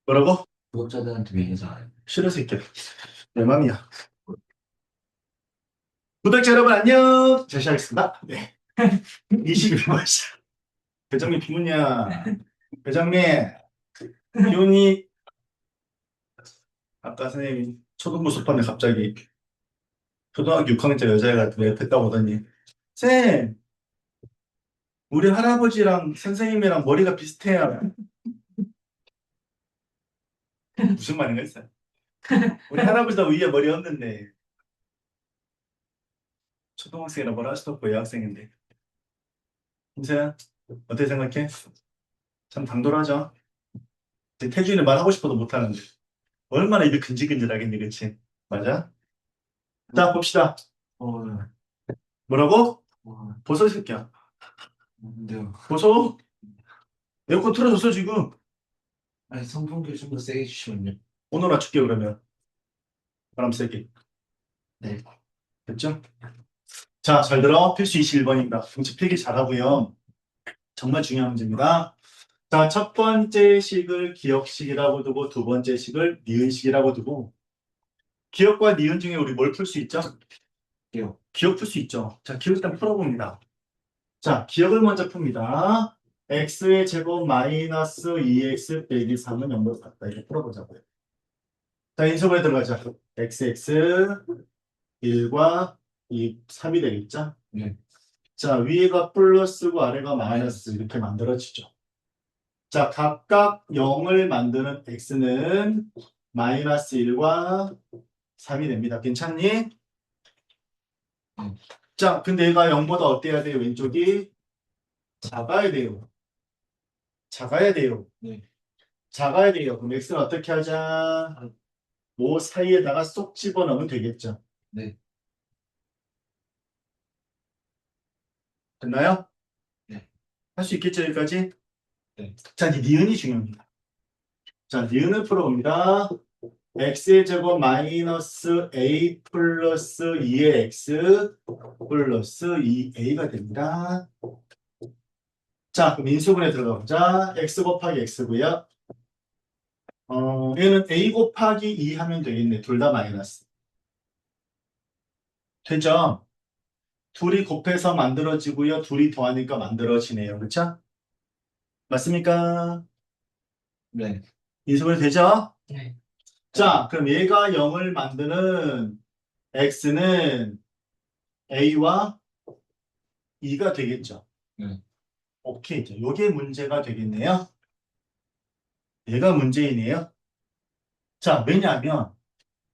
뭐라고? 구독자들한테 얘기해서 안 해. 싫어 새끼야. 내 맘이야. 구독자 여러분 안녕. 잘 시작하겠습니다. 네. 21번 시작. 배정민 비문이야. 배정민 비문이 아까 선생님이 초등부 수업하는데 갑자기 초등학교 6학년짜리 여자애가 왜 됐다고 오더니 쌤 우리 할아버지랑 선생님이랑 머리가 비슷해요. 무슨 말인가 했어요. 우리 할아버지도 위에 머리 없는데 초등학생이라 뭐라 할 수도 없고 여학생인데 김세야 어떻게 생각해? 참 당돌하죠? 태준이 말하고 싶어도 못하는데 얼마나 입이 근질근질하겠니 그치? 맞아? 자 봅시다. 어, 뭐라고? 어, 벗어 이 새끼야. 근데요. 벗어. 에어컨 틀어줬어 지금. 아니, 선풍기 좀 더 세게 주시면요. 오늘 낮출게 그러면. 바람 세게. 네. 됐죠? 자 잘 들어. 필수 21번입니다. 공식 필기 잘하고요. 정말 중요한 문제입니다. 자, 첫 번째 식을 기억식이라고 두고 두 번째 식을 니은식이라고 두고 기억과 니은 중에 우리 뭘 풀 수 있죠? 기억. 기억 풀 수 있죠. 자, 기억 일단 풀어봅니다. 자, 기억을 먼저 풉니다. x의 제곱 마이너스 2x 빼기 3은 0으로 같다. 이렇게 풀어보자고요. 자, 인수분해 들어가자. xx 1과 2, 3이 되겠죠? 네. 자, 위에가 플러스고 아래가 마이너스 이렇게 만들어지죠. 자, 각각 0을 만드는 x는 마이너스 1과 3이 됩니다. 괜찮니? 네. 자, 근데 얘가 0보다 어때야 돼요? 왼쪽이 작아야 돼요. 작아야 돼요. 네. 작아야 돼요. 그럼 x는 어떻게 하자? 5 사이에다가 쏙 집어넣으면 되겠죠. 네. 됐나요? 네. 할 수 있겠죠, 여기까지? 네. 자, 이제 니은이 중요합니다. 자, 니은을 풀어봅니다. x의 제곱 마이너스 a 플러스 2의 x 플러스 2a가 됩니다. 자, 그럼 인수분해 들어가 보자. x 곱하기 x고요. 얘는 a 곱하기 2 하면 되겠네. 둘 다 마이너스. 되죠? 둘이 곱해서 만들어지고요. 둘이 더하니까 만들어지네요. 그렇죠? 맞습니까? 네. 인수분해 되죠? 네. 자, 그럼 얘가 0을 만드는 x는 a와 2가 되겠죠. 네. 오케이. 자, 요게 문제가 되겠네요. 얘가 문제이네요. 자, 왜냐하면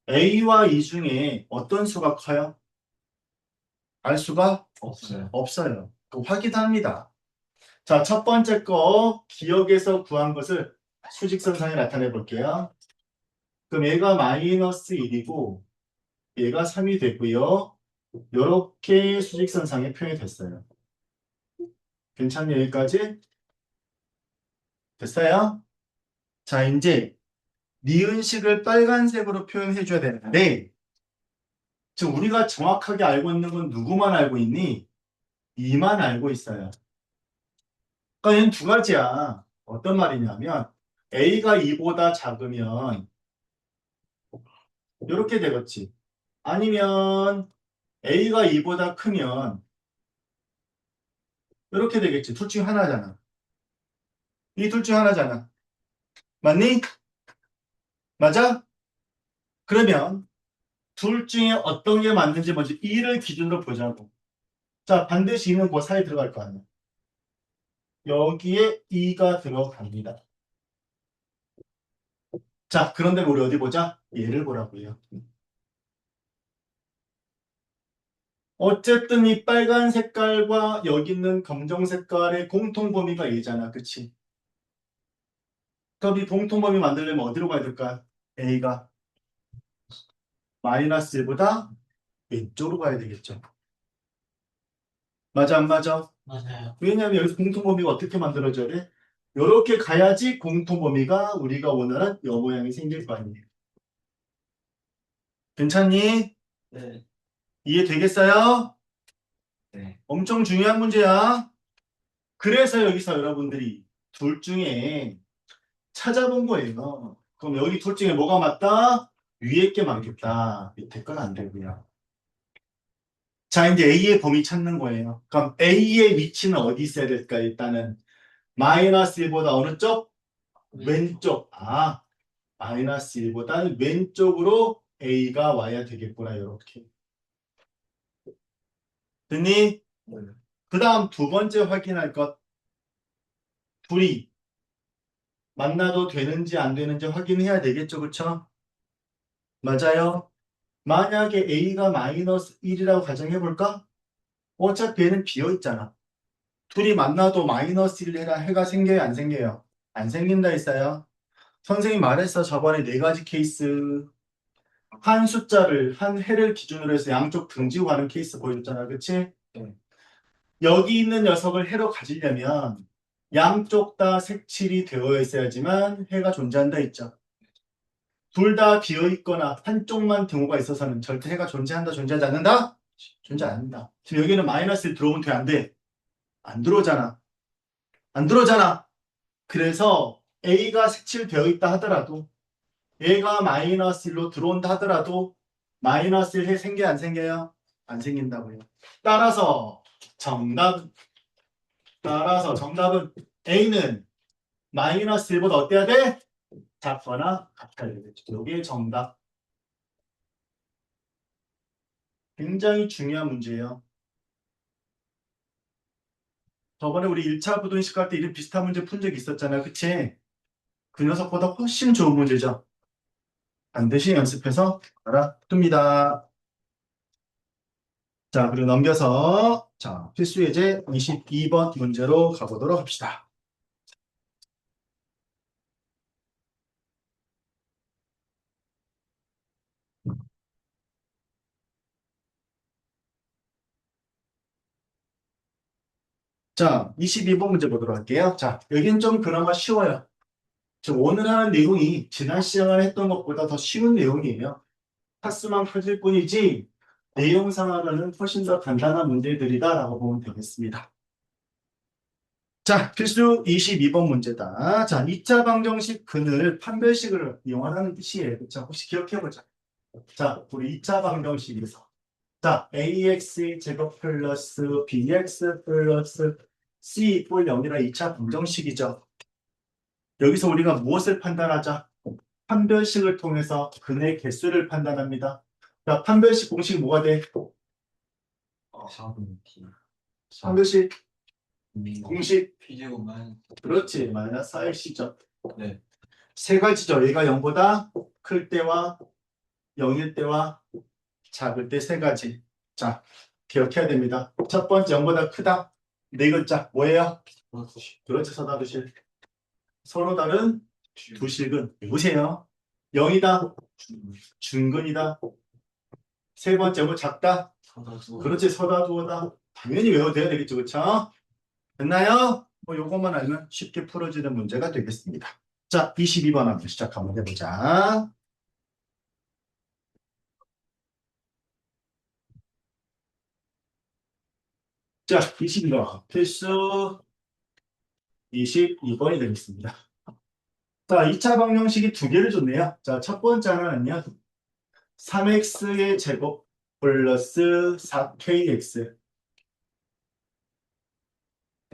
a와 2 중에 어떤 수가 커요? 알 수가 없어요. 없어요. 그 확인합니다. 자, 첫 번째 거 기억에서 구한 것을 수직선상에 나타내 볼게요. 그럼 얘가 마이너스 1이고 얘가 3이 되고요. 이렇게 수직선상에 표현이 됐어요. 괜찮니 여기까지? 됐어요? 자, 이제 니은식을 빨간색으로 표현해 줘야 되는데 지금 우리가 정확하게 알고 있는 건 누구만 알고 있니? 2만 알고 있어요. 그러니까 얘는 두 가지야. 어떤 말이냐면 A가 2보다 작으면 이렇게 되겠지. 아니면 A가 2보다 크면 이렇게 되겠지. 둘 중 하나잖아. 이 둘 중 하나잖아. 맞니? 맞아? 그러면 둘 중에 어떤 게 맞는지 먼저 2를 기준으로 보자고. 자, 반드시 2는 그 사이에 들어갈 거 아니야. 여기에 2가 들어갑니다. 자, 그런데 우리 어디 보자? 얘를 보라고요. 어쨌든 이 빨간 색깔과 여기 있는 검정 색깔의 공통 범위가 얘잖아. 그치? 그럼 이 공통 범위 만들려면 어디로 가야 될까? A가 마이너스 1보다 왼쪽으로 가야 되겠죠. 맞아, 안 맞아? 맞아요. 왜냐하면 여기서 공통 범위가 어떻게 만들어져야 돼? 이렇게 가야지 공통 범위가 우리가 원하는 여 모양이 생길 거 아니에요. 괜찮니? 네. 이해되겠어요? 네. 엄청 중요한 문제야. 그래서 여기서 여러분들이 둘 중에 찾아본 거예요. 그럼 여기 둘 중에 뭐가 맞다? 위에 게 맞겠다. 밑에 건 안 되고요. 자, 이제 A의 범위 찾는 거예요. 그럼 A의 위치는 어디 있어야 될까? 일단은 마이너스 1보다 어느 쪽? 왼쪽. 아, 마이너스 1보다 왼쪽으로 A가 와야 되겠구나. 이렇게. 됐니? 네. 그 다음 두 번째 확인할 것. 둘이 만나도 되는지 안 되는지 확인해야 되겠죠. 그쵸? 맞아요. 만약에 A가 마이너스 1이라고 가정해볼까? 어차피 얘는 비어있잖아. 둘이 만나도 마이너스 1 해가 생겨요? 안 생겨요? 안 생긴다 했어요. 선생님이 말했어. 저번에 네 가지 케이스. 한 숫자를, 한 해를 기준으로 해서 양쪽 등지고 가는 케이스 보여줬잖아. 그치? 네. 여기 있는 녀석을 해로 가지려면 양쪽 다 색칠이 되어 있어야지만 해가 존재한다 했죠. 둘 다 비어 있거나 한쪽만 등호가 있어서는 절대 해가 존재한다, 존재하지 않는다? 존재 안 한다. 지금 여기는 마이너스 1 들어오면 돼, 안 돼? 안 들어오잖아. 안 들어오잖아. 그래서 A가 색칠되어 있다 하더라도 얘가 마이너스 1로 들어온다 하더라도 마이너스 1해 생겨 안 생겨요? 안 생긴다고요. 따라서 정답 따라서 정답은 A는 마이너스 1보다 어때야 돼? 작거나 같아야 되겠죠. 이게 정답. 굉장히 중요한 문제예요. 저번에 우리 1차 부등식 할 때 이런 비슷한 문제 푼 적 있었잖아요. 그치? 그 녀석보다 훨씬 좋은 문제죠. 반드시 연습해서 알아둡니다. 자, 그리고 넘겨서 자, 필수 예제 22번 문제로 가보도록 합시다. 자, 22번 문제 보도록 할게요. 자, 여긴 좀 그나마 쉬워요. 지금 오늘 하는 내용이 지난 시간에 했던 것보다 더 쉬운 내용이에요. 타수만 커질 뿐이지 내용상으로는 훨씬 더 간단한 문제들이다라고 보면 되겠습니다. 자, 필수 22번 문제다. 자, 2차 방정식 근을 판별식을 이용하라는 뜻이에요. 자, 혹시 기억해보자. 자, 우리 2차 방정식에서 자, ax 제곱 플러스 bx 플러스 c 꼴 0이라 2차 방정식이죠. 여기서 우리가 무엇을 판단하자? 판별식을 통해서 근의 개수를 판단합니다. 자, 판별식 공식이 뭐가 돼? 4분의 t. 판별식 공식 P제곱만. 그렇지 마이너스 4x죠. 네. 세 가지죠. 얘가 0보다 클 때와 0일 때와 작을 때 세 가지. 자, 기억해야 됩니다. 첫 번째 0보다 크다. 네 글자 뭐예요? 그렇지 서다두실. 서로 다른 두 실근. 보세요. 0이다. 중근이다. 세 번째 뭐 작다. 그렇지 서다두어다. 당연히 외워야 되겠죠. 그렇죠? 됐나요? 뭐 요것만 알면 쉽게 풀어지는 문제가 되겠습니다. 자, 22번 한번 시작 한번 해보자. 자, 22번 필수 22번이 되겠습니다. 자, 2차 방정식이 두 개를 줬네요. 자, 첫 번째 하나는요. 3x의 제곱 플러스 4kx.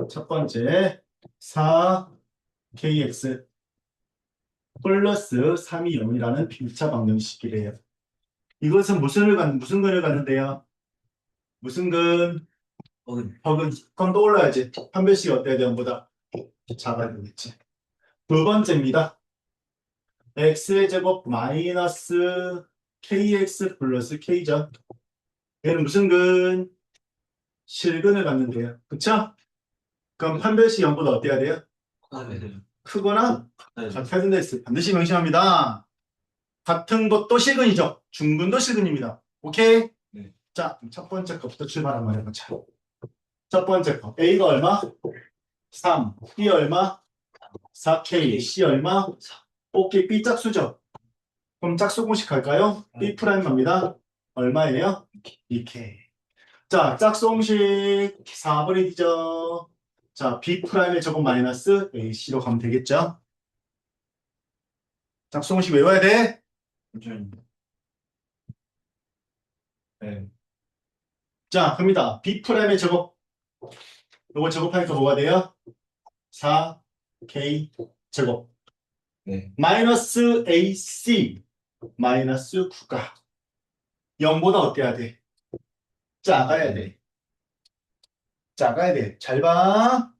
첫 번째 4kx 플러스 3이 0이라는 1차 방정식이래요. 이것은 무슨 근을 갖는데요? 무슨 근? 혹은 그럼 떠올라야지. 판별식이 어때야 돼? 0보다 작아야 되겠지. 두 번째입니다. x의 제곱 마이너스 kx 플러스 k죠. 얘는 무슨 근? 실근을 갖는데요. 그쵸? 그럼 판별식 0보다 어때야 돼요? 네. 크거나 네. 같아야 된다 했어요. 반드시 명심합니다. 같은 것도 실근이죠. 중근도 실근입니다. 오케이? 네. 자, 첫 번째 것부터 출발 한번 해보자. 첫 번째 거. A가 얼마? 3. B 얼마? 4K. C 얼마? 오케이. B 짝수죠. 그럼 짝수 공식 할까요? B 프라임 갑니다. 얼마예요? 2K. 자, 짝수 공식 4분의 1이죠. 자, B 프라임의 제곱 마이너스 AC로 가면 되겠죠? 작성식 외워야 돼. 잠시만요. 네. 자, 갑니다. B'의 제곱. 요거 제곱하니까 뭐가 돼요? 4K 제곱. 네. 마이너스 AC 마이너스 9가 0보다 어때야 돼? 작아야 돼. 작아야 돼. 잘 봐.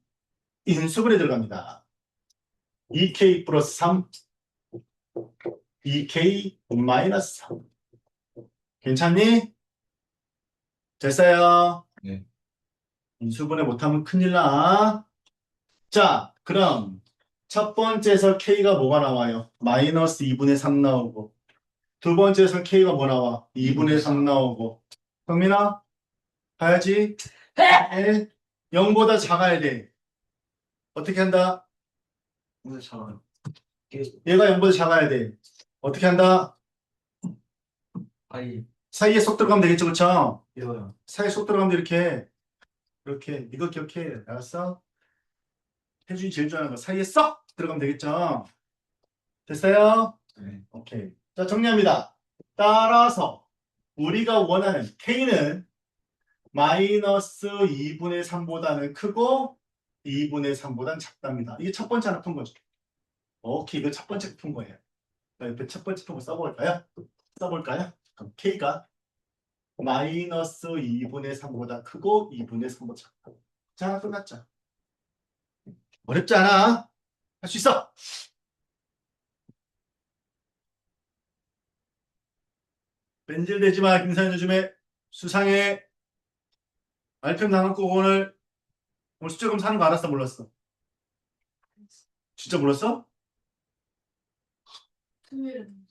인수분해 들어갑니다. 2K 플러스 3, 2K 마이너스 3. 괜찮니? 됐어요. 네. 인수분해 못하면 큰일 나. 자, 그럼 첫 번째에서 K가 뭐가 나와요? 마이너스 2분의 3 나오고 두 번째에서 K가 뭐 나와? 2분의 3 나오고 성민아, 봐야지. 네. 0보다 작아야 돼. 어떻게 한다? 오늘 잘 얘가 0보다 작아야 돼. 어떻게 한다? 아이 사이에 쏙 들어가면 되겠죠, 그쵸? 이거요. 사이에 쏙 들어가면 이렇게 이거 기억해. 알았어? 태준이 제일 좋아하는 거 사이에 쏙 들어가면 되겠죠? 됐어요? 네. 오케이. 자, 정리합니다. 따라서 우리가 원하는 K는 마이너스 2분의 3보다는 크고 2분의 3보다는 작답니다. 이게 첫 번째 하나 푼 거죠. 오케이, 이거 첫 번째 푼 거예요. 자, 옆에 첫 번째 푼 거 써볼까요? 그럼 K가 마이너스 2분의 3보다 크고 2분의 3보다 작다. 자, 끝났죠. 어렵지 않아. 할 수 있어. 뺀질대지 마. 김사연 요즘에 수상해. 알펜 나갖고 오늘 수적금 사는 거 알았어, 몰랐어? 진짜 몰랐어? 토요일은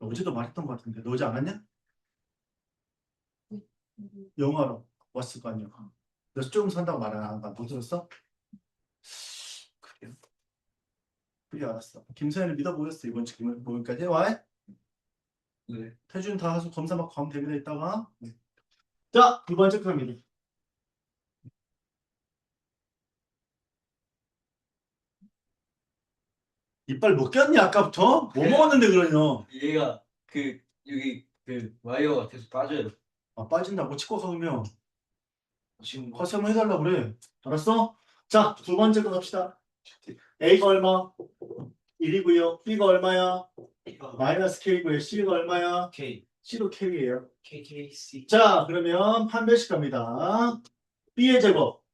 어제도 말했던 것 같은데 너 어제 안 왔냐? 뭐 영화로 왔을 거 아니야. 너 수적금 산다고 말 안 하는 거못 들었어? 그래. 그래 알았어. 김사연을 믿어보겠어 이번 주 금요일까지 와. 네. 태준 다 하수 검사 받고 가면 됩니다 이따가. 네. 자, 두 번째 겁니다. 이빨 못 꼈니 아까부터? 뭐 먹었는데 그러냐? 얘가 그 여기 그 와이어가 계속 빠져요. 아, 빠진다고 치과 가면 지금 허세 한번 해달라고 그래. 알았어? 자, 두 번째 거 갑시다. A가 얼마? 1이고요. B가 얼마야? 마이너스 K고요. C가 얼마야? K C도 K예요. KKC 자, 그러면 한 배씩 갑니다. B의 제곱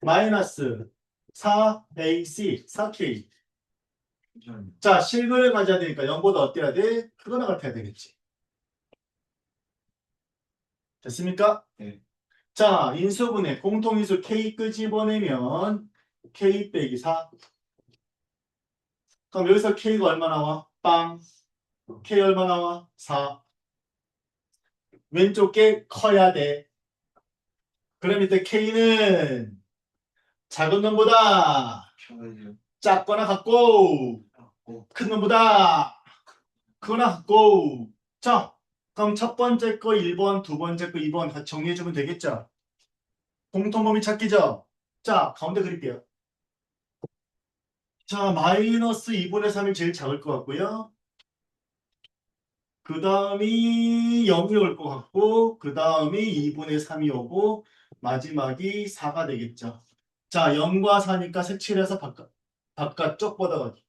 마이너스 4AC 4K. 잠시만요. 자, 실근을 가져야 되니까 0보다 어때야 돼? 크거나 같아야 되겠지. 됐습니까? 네. 자, 인수분해 공통인수 K 끄집어내면 K 빼기 4. 그럼 여기서 K가 얼마 나와? 빵. K 얼마 나와? 4. 왼쪽 게 커야 돼. 그럼 이때 K는 작은 놈보다 잠시만요. 작거나 같고 큰 놈보다 크거나 같고. 자, 그럼 첫 번째 거 1번, 두 번째 거 2번 같이 정리해주면 되겠죠? 공통범위 찾기죠? 자, 가운데 그릴게요. 자, 마이너스 2분의 3이 제일 작을 것 같고요. 그 다음이 0이 올 것 같고, 그 다음이 2분의 3이 오고, 마지막이 4가 되겠죠. 자, 0과 4니까 색칠해서 바깥쪽 뻗어가기.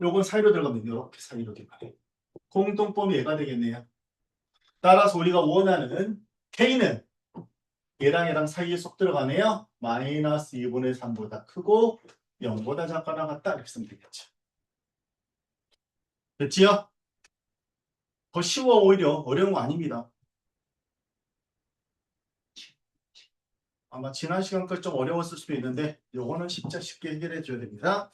요건 사이로 들어가면 이렇게 사이로 들어가요. 공통범위 얘가 되겠네요. 따라서 우리가 원하는 K는 얘랑 사이에 쏙 들어가네요. 마이너스 2분의 3보다 크고 0보다 작거나 같다. 이렇게 쓰면 되겠죠. 됐지요? 더 쉬워 오히려. 어려운 거 아닙니다. 아마 지난 시간까지 좀 어려웠을 수도 있는데 요거는 진짜 쉽게 해결해 줘야 됩니다.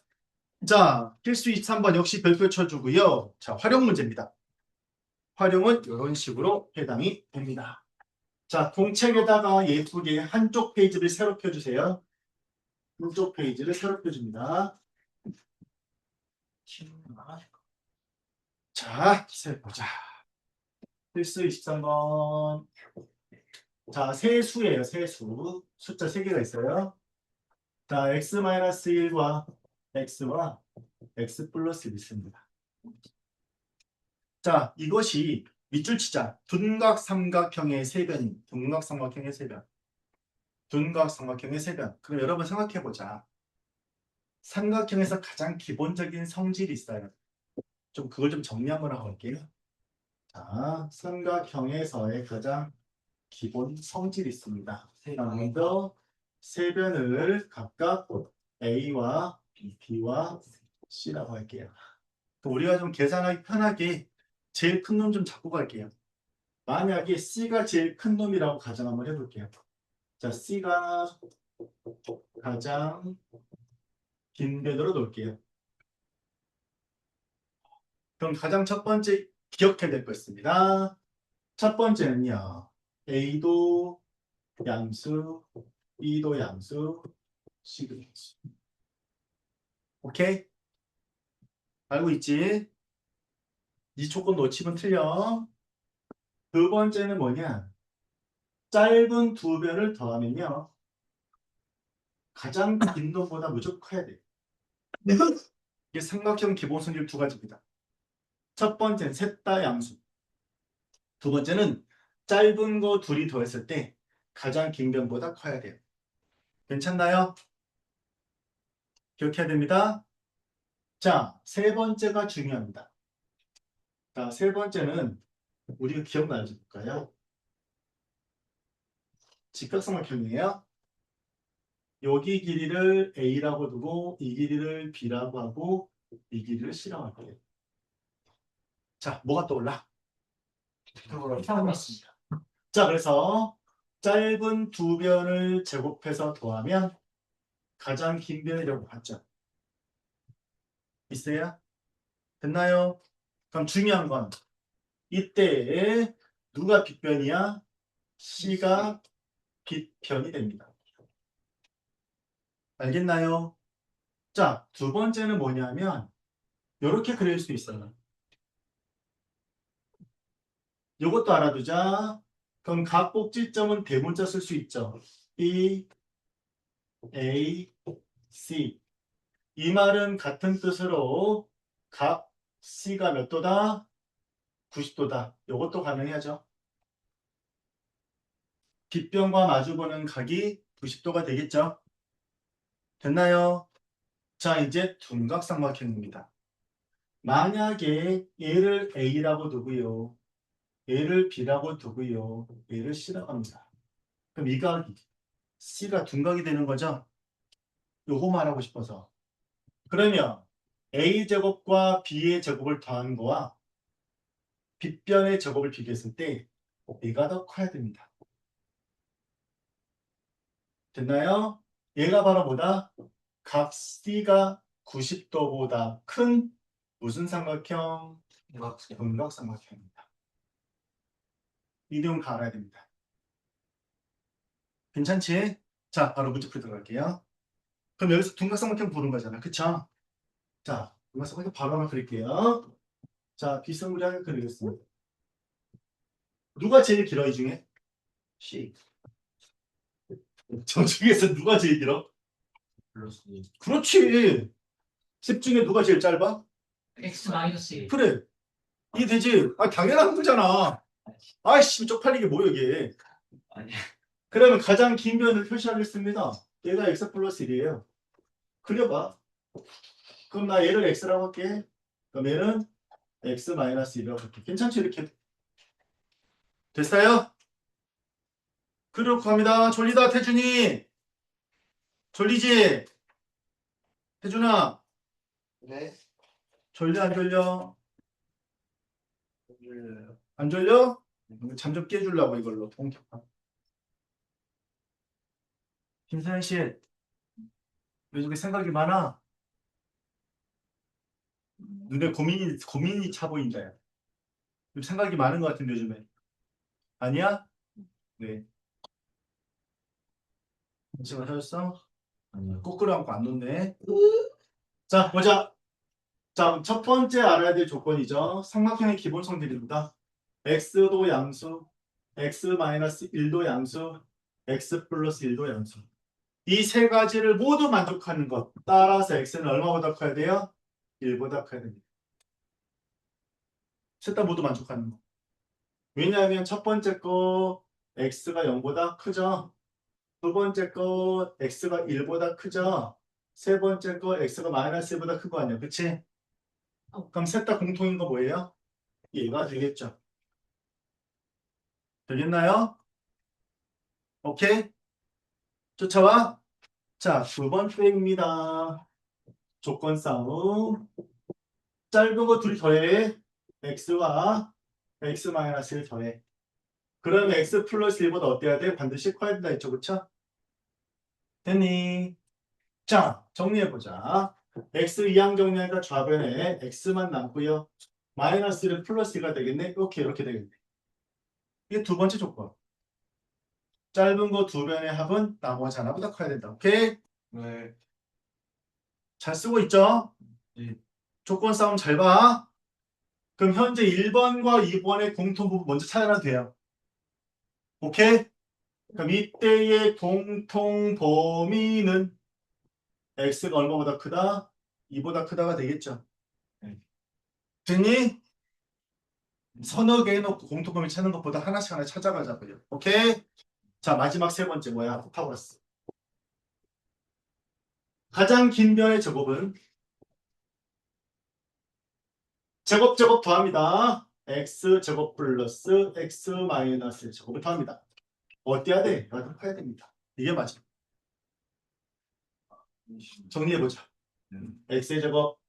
자, 필수 23번 역시 별표 쳐주고요. 자, 활용 문제입니다. 활용은 이런 식으로 해당이 됩니다. 자, 공책에다가 예쁘게 한쪽 페이지를 새로 펴주세요. 한쪽 페이지를 새로 펴줍니다. 자, 기세 보자. 필수 23번. 자, 세수예요, 세수. 숫자 3개가 있어요. 자, x-1과 x와 x 플러스 1이 있습니다. 자, 이것이 밑줄 치자. 둔각 삼각형의 세변. 둔각 삼각형의 세변. 둔각 삼각형의 세변. 그럼 여러분 생각해 보자. 삼각형에서 가장 기본적인 성질이 있어요. 좀 그걸 좀 정리 한번 하고 올게요. 자, 삼각형에서의 가장 기본 성질이 있습니다. 먼저 세변을 각각 A와 B와 C라고 할게요. 우리가 좀 계산하기 편하게 제일 큰 놈 좀 잡고 갈게요. 만약에 C가 제일 큰 놈이라고 가정 한번 해볼게요. 자, C가 가장 긴 변으로 놓을게요. 그럼 가장 첫 번째 기억해야 될 거 있습니다. 첫 번째는요. A도 양수, B도 양수, C도 양수. 오케이? 알고 있지? 이 조건 놓치면 틀려. 두 번째는 뭐냐? 짧은 두 변을 더하면요. 가장 긴 놈보다 무조건 커야 돼. 이게 삼각형 기본 성질 두 가지입니다. 첫 번째는 셋 다 양수. 두 번째는 짧은 거 둘이 더했을 때 가장 긴 변보다 커야 돼요. 괜찮나요? 기억해야 됩니다. 자, 세 번째가 중요합니다. 자, 세 번째는 우리가 기억나는지 볼까요? 직각삼각형이에요. 여기 길이를 A라고 두고 이 길이를 B라고 하고 이 길이를 C라고 할게요. 자, 뭐가 떠올라? 피타고라스입니다. 자, 그래서 짧은 두 변을 제곱해서 더하면 가장 긴 변이라고 봤죠. 있어요? 됐나요? 그럼 중요한 건 이때 누가 빗변이야? C가 빗변이 됩니다. 알겠나요? 자, 두 번째는 뭐냐면 이렇게 그릴 수 있어요. 이것도 알아두자. 그럼 각 꼭지점은 대문자 쓸 수 있죠. B, A, C. 이 말은 같은 뜻으로 각 C가 몇 도다? 90도다. 이것도 가능하죠. 빗변과 마주보는 각이 90도가 되겠죠. 됐나요? 자, 이제 둔각삼각형입니다. 만약에 얘를 A라고 두고요. 얘를 B라고 두고요. 얘를 C라고 합니다. 그럼 이 각이 C가 둔각이 되는 거죠? 요거 말하고 싶어서. 그러면 A제곱과 B의 제곱을 더한 거와 빗변의 제곱을 비교했을 때 얘가 더 커야 됩니다. 됐나요? 얘가 바로 뭐다? 각 C가 90도보다 큰 무슨 삼각형? 둔각삼각형입니다. 이 내용 다 알아야 됩니다. 괜찮지? 자, 바로 문제 풀 들어갈게요. 그럼 여기서 둔각삼각형 보는 거잖아. 그쵸? 자, 둔각삼각형 바로 하나 그릴게요. 자, 비스무리하게 그리겠습니다. 누가 제일 길어, 이 중에? C. 저 중에서 누가 제일 길어? 플러스 그렇지. 10 중에 누가 제일 짧아? X 마이너스 1. 그래. 이게 되지. 아, 당연한 거잖아. 아이씨, 쪽팔리게 뭐야, 이게. 아니 그러면 가장 긴 변을 표시하겠습니다. 얘가 x 플러스 1이에요. 그려봐. 그럼 나 얘를 x라고 할게. 그럼 얘는 x 마이너스 1이라고 할게. 괜찮지, 이렇게. 됐어요? 그렇고 합니다. 졸리다, 태준이. 졸리지? 태준아, 네. 졸려, 안 졸려? 안 졸려? 잠 좀 깨주려고 이걸로. 김서현 씨, 요즘에 생각이 많아? 눈에 고민이 차 보인다. 야. 좀 생각이 많은 것 같은데, 요즘에. 아니야? 네. 잠시만 하셨어? 아니요. 거꾸로 앉고 안 놓네. 자, 보자. 자, 첫 번째 알아야 될 조건이죠. 삼각형의 기본 성질입니다. x도 양수, x-1도 양수, x 플러스 1도 양수. 이 세 가지를 모두 만족하는 것. 따라서 x는 얼마보다 커야 돼요? 1보다 커야 됩니다. 셋 다 모두 만족하는 거. 왜냐하면 첫 번째 거 x가 0보다 크죠? 두 번째 거 x가 1보다 크죠? 세 번째 거 x가 마이너스 1보다 큰 거 아니야. 그치? 그럼 셋 다 공통인 거 뭐예요? 얘가 되겠죠. 되겠나요? 오케이? 쫓아와. 자, 두 번째입니다. 조건 싸움. 짧은 거 둘이 더해. x와 x 마이너스 1 더해. 그러면 x 플러스 1보다 어때야 돼? 반드시 커야 된다 했죠. 그쵸? 됐니? 자, 정리해보자. x 이항 정리하니까 좌변에 x만 남고요. 마이너스 1은 플러스 1가 되겠네? 이렇게 되겠네. 이게 두 번째 조건. 짧은 거 두 변의 합은 나머지 하나보다 커야 된다. 오케이? 네. 잘 쓰고 있죠? 예. 조건 싸움 잘 봐. 그럼 현재 1번과 2번의 공통 부분 먼저 찾아놔도 돼요. 오케이? 그럼 이때의 공통 범위는 x가 얼마보다 크다? 2보다 크다가 되겠죠. 됐니? 서너 개 해놓고 공통 범위 찾는 것보다 하나씩 하나 찾아가자고요. 오케이? 자, 마지막 세 번째 뭐야? 피타고라스. 가장 긴 변의 제곱은 제곱 더합니다. x제곱 플러스 x 마이너스 제곱을 더합니다. 어때야 돼? 이거 파야 됩니다. 이게 맞아. 정리해보자. x의 제곱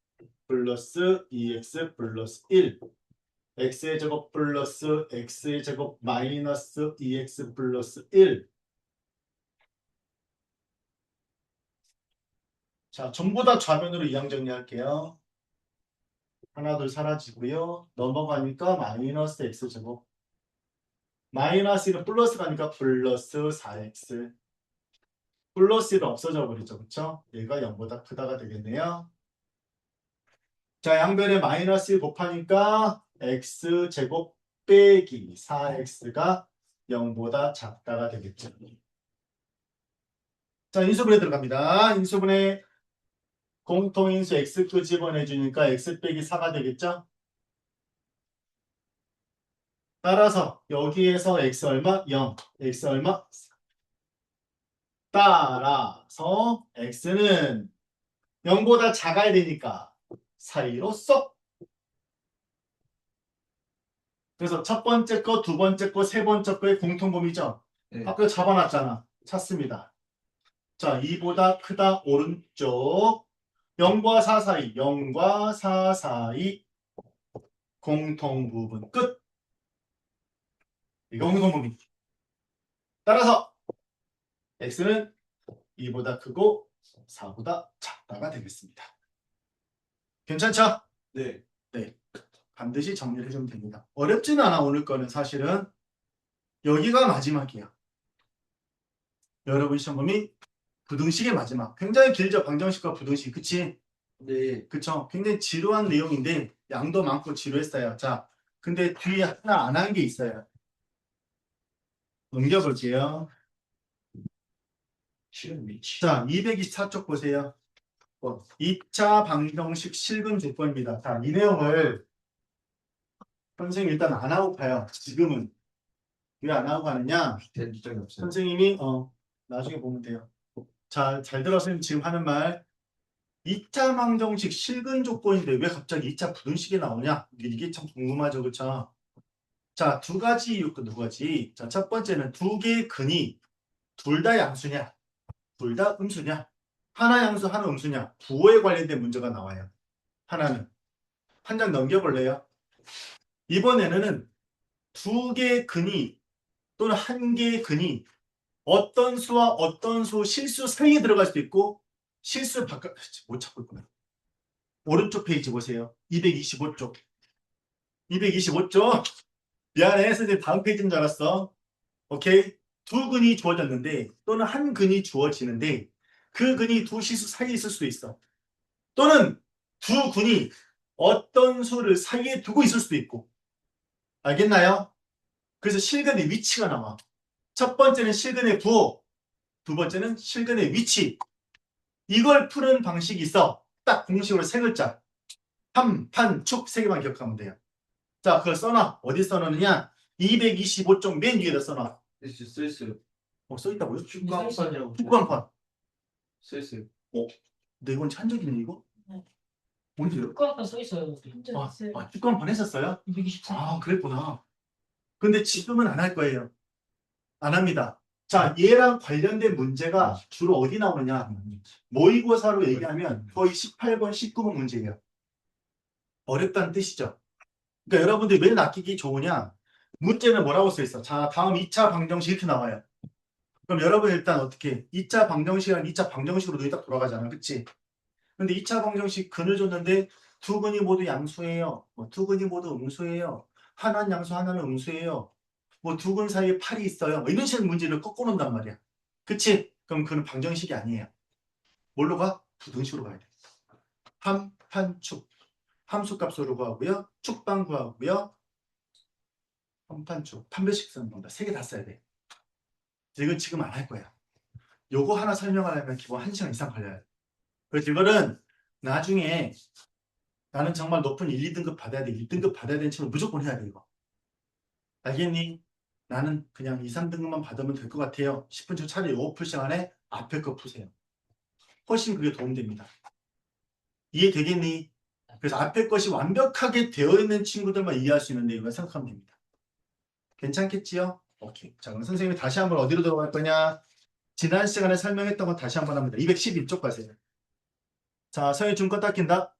플러스 2x 플러스 1 x의 제곱 플러스 x의 제곱 마이너스 2x 플러스 1 자, 전부 다 좌변으로 이항 정리할게요. 하나 둘 사라지고요. 넘어가니까 마이너스 x제곱 마이너스 1은 플러스 가니까 플러스 4x 플러스 1은 없어져 버리죠. 그쵸? 얘가 0보다 크다가 되겠네요. 자, 양변에 마이너스 1 곱하니까 x제곱 빼기 4x가 0보다 작다가 되겠죠. 자, 인수분해 들어갑니다. 인수분해 공통인수 x표 집어내주니까 x 빼기 4가 되겠죠? 따라서 여기에서 x 얼마? 0. x 얼마? 따라서 x는 0보다 작아야 되니까 사이로 쏙. 그래서 첫 번째 거, 두 번째 거, 세 번째 거의 공통범위죠. 네. 아까 잡아놨잖아. 찾습니다. 자, 2보다 크다 오른쪽 0과 4 사이 0과 4 사이 공통부분 끝. 이거 공통범위. 따라서 x는 2보다 크고 4보다 작다가 되겠습니다. 괜찮죠? 네. 네. 반드시 정리를 해주면 됩니다. 어렵지는 않아 오늘 거는 사실은. 여기가 마지막이야. 여러분 시험범위 부등식의 마지막. 굉장히 길죠. 방정식과 부등식. 그치? 네. 그쵸? 굉장히 지루한 내용인데 양도 많고 지루했어요. 자, 근데 뒤에 하나 안 한 게 있어요. 넘겨볼게요. 시간 미치. 자, 224쪽 보세요. 2차 방정식 실근 조건입니다. 자, 이 내용을 선생님 일단 안 하고 가요. 지금은. 왜 안 하고 가느냐? 된 적이 없어요. 선생님이 나중에 보면 돼요. 자, 잘 들었으면 지금 하는 말. 2차 방정식 실근 조건인데 왜 갑자기 2차 부등식이 나오냐? 이게 참 궁금하죠. 그쵸? 자, 두 가지 이유, 두 가지. 자, 첫 번째는 두 개의 근이 둘 다 양수냐? 둘 다 음수냐? 하나 양수, 하나 음수냐? 부호에 관련된 문제가 나와요. 하나는. 한 장 넘겨볼래요? 이번에는 두 개의 근이 또는 한 개의 근이 어떤 수와 어떤 수 실수 사이에 들어갈 수도 있고 실수 바깥 못 찾고 있구나. 오른쪽 페이지 보세요. 225쪽. 225쪽. 미안해. 선생님 다음 페이지인 줄 알았어. 오케이? 두 근이 주어졌는데 또는 한 근이 주어지는데 그 근이 두 실수 사이에 있을 수도 있어. 또는 두 근이 어떤 수를 사이에 두고 있을 수도 있고. 알겠나요? 그래서 실근의 위치가 나와. 첫 번째는 실근의 부호. 두 번째는 실근의 위치. 이걸 푸는 방식이 있어. 딱 공식으로 세 글자. 함, 판, 축 세 개만 기억하면 돼요. 자, 그걸 써놔. 어디 써놓느냐? 225쪽 맨 위에다 써놔. 써있어요. 써있다고요? 축구한판이라고. 축구한판. 써있어요. 근데 이건 찬 적 있네, 이거? 네. 언제요? 축구한판 써 있어요. 축구한판 했었어요? 224. 그랬구나. 근데 지금은 안 할 거예요. 안 합니다. 자, 얘랑 관련된 문제가 주로 어디 나오느냐? 모의고사로 얘기하면 거의 18번, 19번 문제예요. 어렵다는 뜻이죠. 그러니까 여러분들이 왜 낚이기 좋으냐? 문제는 뭐라고 써 있어? 자, 다음 2차 방정식 이렇게 나와요. 그럼 여러분 일단 어떻게 2차 방정식이랑 2차 방정식으로 눈이 딱 돌아가잖아. 그치? 근데 2차 방정식 근을 줬는데 두 근이 모두 양수예요. 두 근이 모두 음수예요. 하나는 양수, 하나는 음수예요. 두 근 사이에 8이 있어요. 이런 식의 문제를 꺾어 놓는단 말이야. 그치? 그럼 그는 방정식이 아니에요. 뭘로 가? 부등식으로 가야 돼. 함, 판, 축. 함수값으로 구하고요. 축방 구하고요. 함판축. 판별식 쓰는 겁니다. 세 개 다 써야 돼. 이건 지금 안 할 거야. 요거 하나 설명하려면 기본 1시간 이상 걸려요. 그래서 이거는 나중에 나는 정말 높은 1, 2등급 받아야 돼. 1등급 받아야 되는 친구 무조건 해야 돼, 이거. 알겠니? 나는 그냥 2, 3등급만 받으면 될 것 같아요. 10분 중 차라리 요거 풀 시간에 앞에 거 푸세요. 훨씬 그게 도움됩니다. 이해되겠니? 그래서 앞에 것이 완벽하게 되어 있는 친구들만 이해할 수 있는 내용을 생각하면 됩니다. 괜찮겠지요? 오케이. 자, 그럼 선생님이 다시 한번 어디로 들어갈 거냐? 지난 시간에 설명했던 거 다시 한번 합니다. 211쪽 가세요. 자, 서희 중거 닦인다.